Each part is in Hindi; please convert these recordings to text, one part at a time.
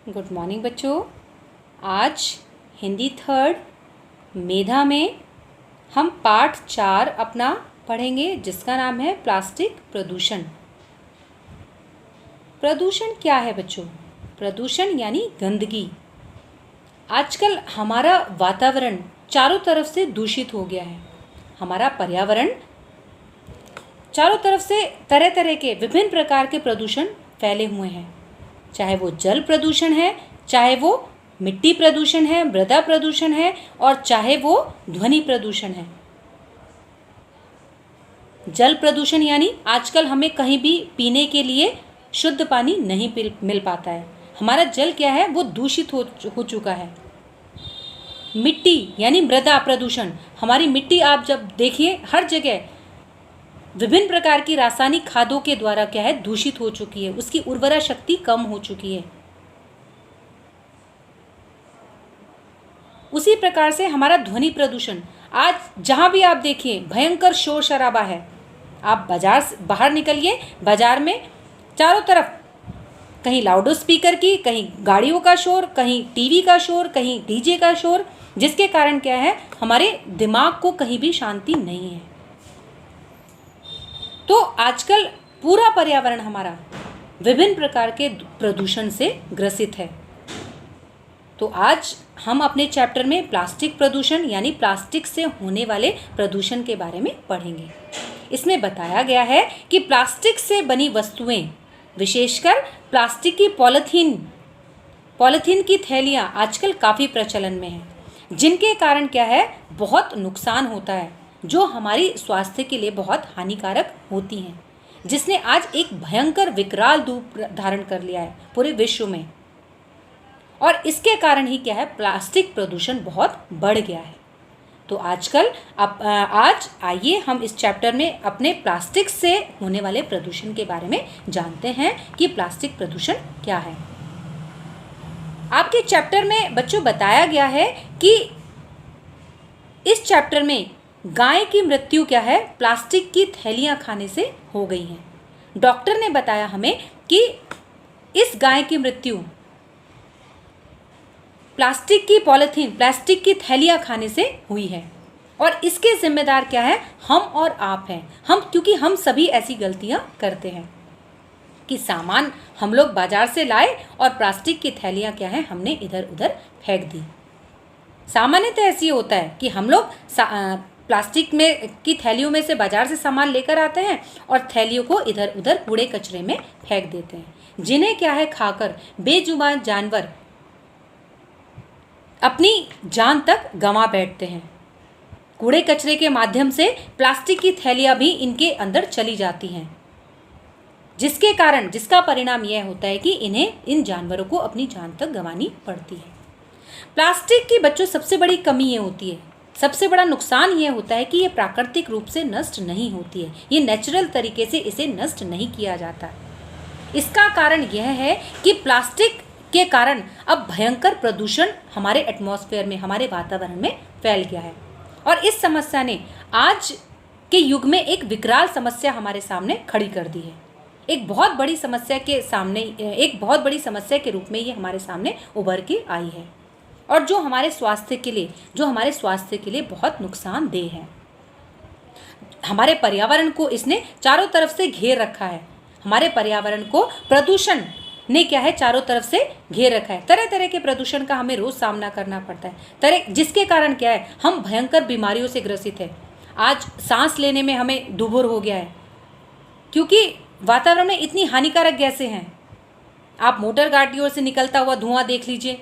गुड मॉर्निंग बच्चों। आज हिंदी थर्ड मेधा में हम पाठ 4 अपना पढ़ेंगे, जिसका नाम है प्लास्टिक प्रदूषण। प्रदूषण क्या है बच्चों? प्रदूषण यानी गंदगी। आजकल हमारा वातावरण चारों तरफ से दूषित हो गया है। हमारा पर्यावरण चारों तरफ से तरह तरह के विभिन्न प्रकार के प्रदूषण फैले हुए हैं। चाहे वो जल प्रदूषण है, चाहे वो मिट्टी प्रदूषण है, मृदा प्रदूषण है, और चाहे वो ध्वनि प्रदूषण है। जल प्रदूषण यानी आजकल हमें कहीं भी पीने के लिए शुद्ध पानी नहीं मिल पाता है। हमारा जल क्या है, वो दूषित हो चुका है। मिट्टी यानी मृदा प्रदूषण। हमारी मिट्टी आप जब देखिए हर जगह विभिन्न प्रकार की रासायनिक खादों के द्वारा क्या है, दूषित हो चुकी है। उसकी उर्वरा शक्ति कम हो चुकी है। उसी प्रकार से हमारा ध्वनि प्रदूषण। आज जहां भी आप देखिए भयंकर शोर शराबा है। आप बाजार से बाहर निकलिए, बाजार में चारों तरफ कहीं लाउड स्पीकर की, कहीं गाड़ियों का शोर, कहीं टीवी का शोर, कहीं डीजे का शोर, जिसके कारण क्या है, हमारे दिमाग को कहीं भी शांति नहीं है। तो आजकल पूरा पर्यावरण हमारा विभिन्न प्रकार के प्रदूषण से ग्रसित है। तो आज हम अपने चैप्टर में प्लास्टिक प्रदूषण यानी प्लास्टिक से होने वाले प्रदूषण के बारे में पढ़ेंगे। इसमें बताया गया है कि प्लास्टिक से बनी वस्तुएं, विशेषकर प्लास्टिक की पॉलीथीन की थैलियां आजकल काफ़ी प्रचलन में हैं, जिनके कारण क्या है, बहुत नुकसान होता है, जो हमारी स्वास्थ्य के लिए बहुत हानिकारक होती हैं, जिसने आज एक भयंकर विकराल रूप धारण कर लिया है पूरे विश्व में। और इसके कारण ही क्या है, प्लास्टिक प्रदूषण बहुत बढ़ गया है। तो आज आइए हम इस चैप्टर में अपने प्लास्टिक से होने वाले प्रदूषण के बारे में जानते हैं कि प्लास्टिक प्रदूषण क्या है। आपके चैप्टर में बच्चों बताया गया है कि इस चैप्टर में गाय की मृत्यु क्या है, प्लास्टिक की थैलियां खाने से हो गई है। डॉक्टर ने बताया हमें कि इस गाय की मृत्यु प्लास्टिक की थैलियां खाने से हुई है। और इसके जिम्मेदार क्या है, हम और आप हैं। क्योंकि हम सभी ऐसी गलतियां करते हैं कि सामान हम लोग बाजार से लाए और प्लास्टिक की थैलियां क्या है, हमने इधर उधर फेंक दी। सामान्यतः ऐसी होता है कि हम लोग प्लास्टिक में की थैलियों में से बाजार से सामान लेकर आते हैं और थैलियों को इधर उधर कूड़े कचरे में फेंक देते हैं, जिन्हें क्या है, खाकर बेजुबान जानवर अपनी जान तक गंवा बैठते हैं। कूड़े कचरे के माध्यम से प्लास्टिक की थैलियां भी इनके अंदर चली जाती हैं, जिसका परिणाम यह होता है कि इन जानवरों को अपनी जान तक गंवानी पड़ती है। प्लास्टिक की बच्चों सबसे बड़ी कमी ये होती है, सबसे बड़ा नुकसान ये होता है कि ये प्राकृतिक रूप से नष्ट नहीं होती है। ये नेचुरल तरीके से इसे नष्ट नहीं किया जाता। इसका कारण यह है कि प्लास्टिक के कारण अब भयंकर प्रदूषण हमारे एटमॉस्फेयर में, हमारे वातावरण में फैल गया है। और इस समस्या ने आज के युग में एक विकराल समस्या हमारे सामने खड़ी कर दी है। एक बहुत बड़ी समस्या के रूप में ये हमारे सामने उभर के आई है, और जो हमारे स्वास्थ्य के लिए बहुत नुकसानदेह है। हमारे पर्यावरण को इसने चारों तरफ से घेर रखा है। हमारे पर्यावरण को प्रदूषण ने क्या है, चारों तरफ से घेर रखा है। तरह तरह के प्रदूषण का हमें रोज सामना करना पड़ता है, जिसके कारण क्या है, हम भयंकर बीमारियों से ग्रसित है। आज सांस लेने में हमें दुभर हो गया है, क्योंकि वातावरण में इतनी हानिकारक गैसें हैं। आप मोटर गाड़ियों से निकलता हुआ धुआं देख लीजिए,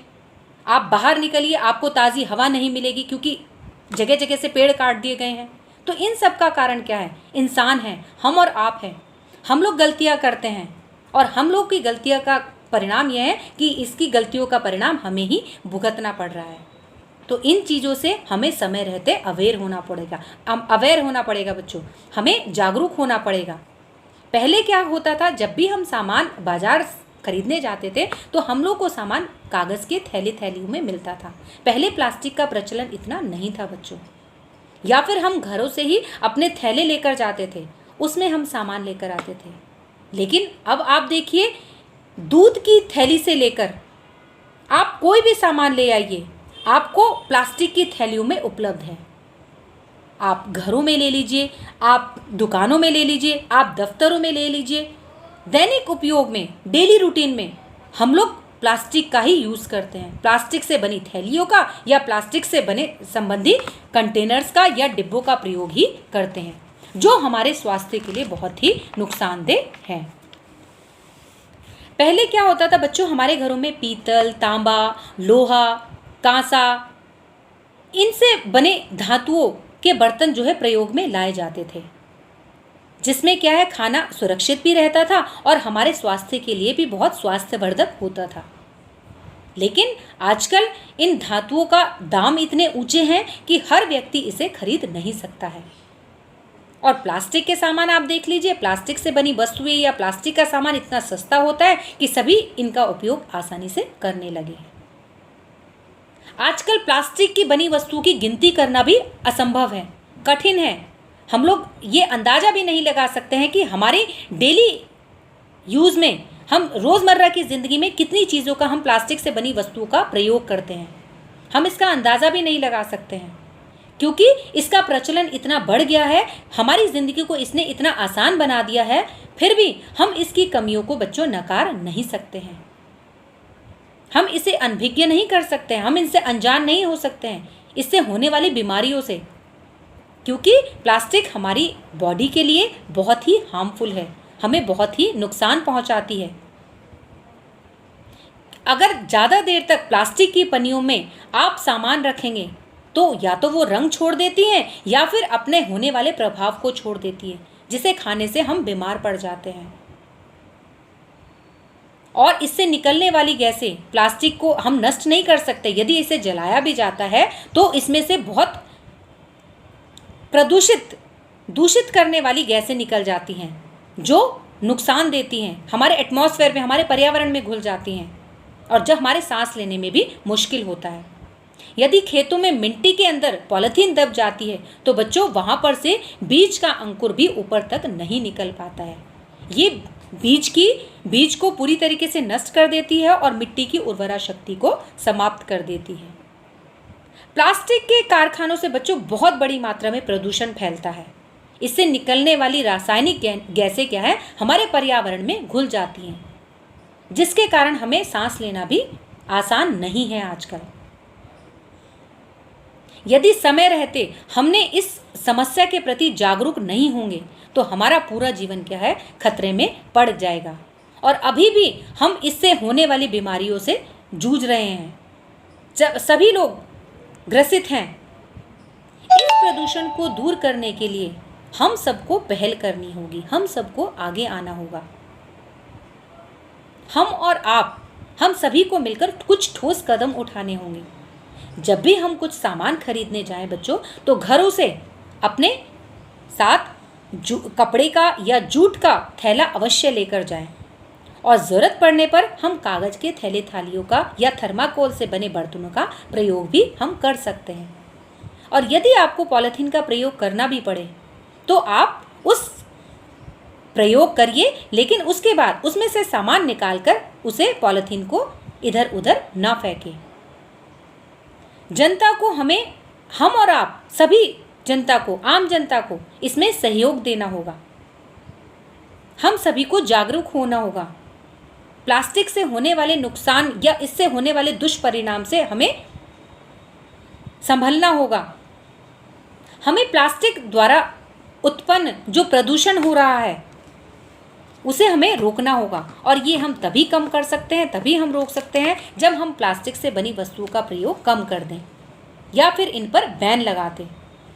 आप बाहर निकलिए, आपको ताज़ी हवा नहीं मिलेगी, क्योंकि जगह जगह से पेड़ काट दिए गए हैं। तो इन सब का कारण क्या है, इंसान है, हम और आप हैं। हम लोग गलतियां करते हैं, और हम लोग की गलतियों का परिणाम यह है कि इसकी गलतियों का परिणाम हमें ही भुगतना पड़ रहा है। तो इन चीज़ों से हमें समय रहते अवेयर होना पड़ेगा बच्चों। हमें जागरूक होना पड़ेगा। पहले क्या होता था, जब भी हम सामान बाजार खरीदने जाते थे तो हम लोग को सामान कागज़ के थैलियों में मिलता था। पहले प्लास्टिक का प्रचलन इतना नहीं था बच्चों, या फिर हम घरों से ही अपने थैले लेकर जाते थे, उसमें हम सामान लेकर आते थे। लेकिन अब आप देखिए, दूध की थैली से लेकर आप कोई भी सामान ले आइए, आपको प्लास्टिक की थैलियों में उपलब्ध है। आप घरों में ले लीजिए, आप दुकानों में ले लीजिए, आप दफ्तरों में ले लीजिए। दैनिक उपयोग में, डेली रूटीन में हम लोग प्लास्टिक का ही यूज़ करते हैं। प्लास्टिक से बनी थैलियों का या प्लास्टिक से बने संबंधी कंटेनर्स का या डिब्बों का प्रयोग ही करते हैं, जो हमारे स्वास्थ्य के लिए बहुत ही नुकसानदेह है। पहले क्या होता था बच्चों, हमारे घरों में पीतल, तांबा, लोहा, कांसा, इनसे बने धातुओं के बर्तन जो है प्रयोग में लाए जाते थे, जिसमें क्या है खाना सुरक्षित भी रहता था और हमारे स्वास्थ्य के लिए भी बहुत स्वास्थ्यवर्धक होता था। लेकिन आजकल इन धातुओं का दाम इतने ऊंचे हैं कि हर व्यक्ति इसे खरीद नहीं सकता है। और प्लास्टिक के सामान आप देख लीजिए, प्लास्टिक से बनी वस्तुएं या प्लास्टिक का सामान इतना सस्ता होता है कि सभी इनका उपयोग आसानी से करने लगे हैं। आजकल प्लास्टिक की बनी वस्तुओं की गिनती करना भी असंभव है, कठिन है। हम लोग ये अंदाज़ा भी नहीं लगा सकते हैं कि हमारे डेली यूज़ में, हम रोज़मर्रा की ज़िंदगी में कितनी चीज़ों का हम प्लास्टिक से बनी वस्तुओं का प्रयोग करते हैं। हम इसका अंदाज़ा भी नहीं लगा सकते हैं, क्योंकि इसका प्रचलन इतना बढ़ गया है, हमारी ज़िंदगी को इसने इतना आसान बना दिया है। फिर भी हम इसकी कमियों को बच्चों नकार नहीं सकते हैं। हम इसे अनभिज्ञ नहीं कर सकते हैं, हम इनसे अनजान नहीं हो सकते हैं, इससे होने वाली बीमारियों से, क्योंकि प्लास्टिक हमारी बॉडी के लिए बहुत ही हार्मफुल है, हमें बहुत ही नुकसान पहुंचाती है। अगर ज़्यादा देर तक प्लास्टिक की पन्नियों में आप सामान रखेंगे तो या तो वो रंग छोड़ देती हैं या फिर अपने होने वाले प्रभाव को छोड़ देती है, जिसे खाने से हम बीमार पड़ जाते हैं। और इससे निकलने वाली गैसें, प्लास्टिक को हम नष्ट नहीं कर सकते। यदि इसे जलाया भी जाता है तो इसमें से बहुत दूषित करने वाली गैसें निकल जाती हैं, जो नुकसान देती हैं, हमारे एटमॉस्फेयर में, हमारे पर्यावरण में घुल जाती हैं, और जब हमारे सांस लेने में भी मुश्किल होता है। यदि खेतों में मिट्टी के अंदर पॉलीथीन दब जाती है तो बच्चों वहाँ पर से बीज का अंकुर भी ऊपर तक नहीं निकल पाता है। ये बीज को पूरी तरीके से नष्ट कर देती है और मिट्टी की उर्वरा शक्ति को समाप्त कर देती है। प्लास्टिक के कारखानों से बच्चों बहुत बड़ी मात्रा में प्रदूषण फैलता है। इससे निकलने वाली रासायनिक गैसें क्या है, हमारे पर्यावरण में घुल जाती हैं, जिसके कारण हमें सांस लेना भी आसान नहीं है आजकल। यदि समय रहते हमने इस समस्या के प्रति जागरूक नहीं होंगे तो हमारा पूरा जीवन क्या है, खतरे में पड़ जाएगा। और अभी भी हम इससे होने वाली बीमारियों से जूझ रहे हैं, जब सभी लोग ग्रसित हैं। इस प्रदूषण को दूर करने के लिए हम सबको पहल करनी होगी, हम सबको आगे आना होगा। हम और आप, हम सभी को मिलकर कुछ ठोस कदम उठाने होंगे। जब भी हम कुछ सामान खरीदने जाएं बच्चों, तो घरों से अपने साथ कपड़े का या जूट का थैला अवश्य लेकर जाएं, और ज़रूरत पड़ने पर हम कागज़ के थैले थालियों का या थर्माकोल से बने बर्तनों का प्रयोग भी हम कर सकते हैं। और यदि आपको पॉलीथीन का प्रयोग करना भी पड़े तो आप उस प्रयोग करिए, लेकिन उसके बाद उसमें से सामान निकालकर उसे पॉलीथीन को इधर उधर ना फेंकें। जनता को हम और आप सभी जनता को, आम जनता को इसमें सहयोग देना होगा। हम सभी को जागरूक होना होगा। प्लास्टिक से होने वाले नुकसान या इससे होने वाले दुष्परिणाम से हमें संभलना होगा। हमें प्लास्टिक द्वारा उत्पन्न जो प्रदूषण हो रहा है उसे हमें रोकना होगा, और ये हम तभी कम कर सकते हैं, तभी हम रोक सकते हैं जब हम प्लास्टिक से बनी वस्तुओं का प्रयोग कम कर दें या फिर इन पर बैन लगा दें।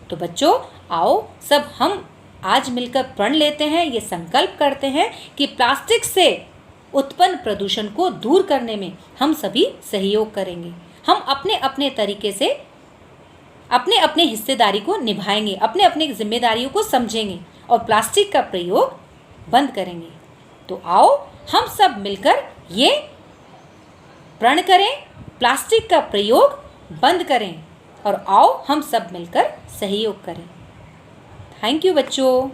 तो बच्चों आओ सब हम आज मिलकर प्रण लेते हैं, ये संकल्प करते हैं कि प्लास्टिक से उत्पन्न प्रदूषण को दूर करने में हम सभी सहयोग करेंगे। हम अपने अपने तरीके से अपने अपने हिस्सेदारी को निभाएंगे, अपने अपने जिम्मेदारियों को समझेंगे और प्लास्टिक का प्रयोग बंद करेंगे। तो आओ हम सब मिलकर ये प्रण करें, प्लास्टिक का प्रयोग बंद करें, और आओ हम सब मिलकर सहयोग करें। थैंक यू बच्चों।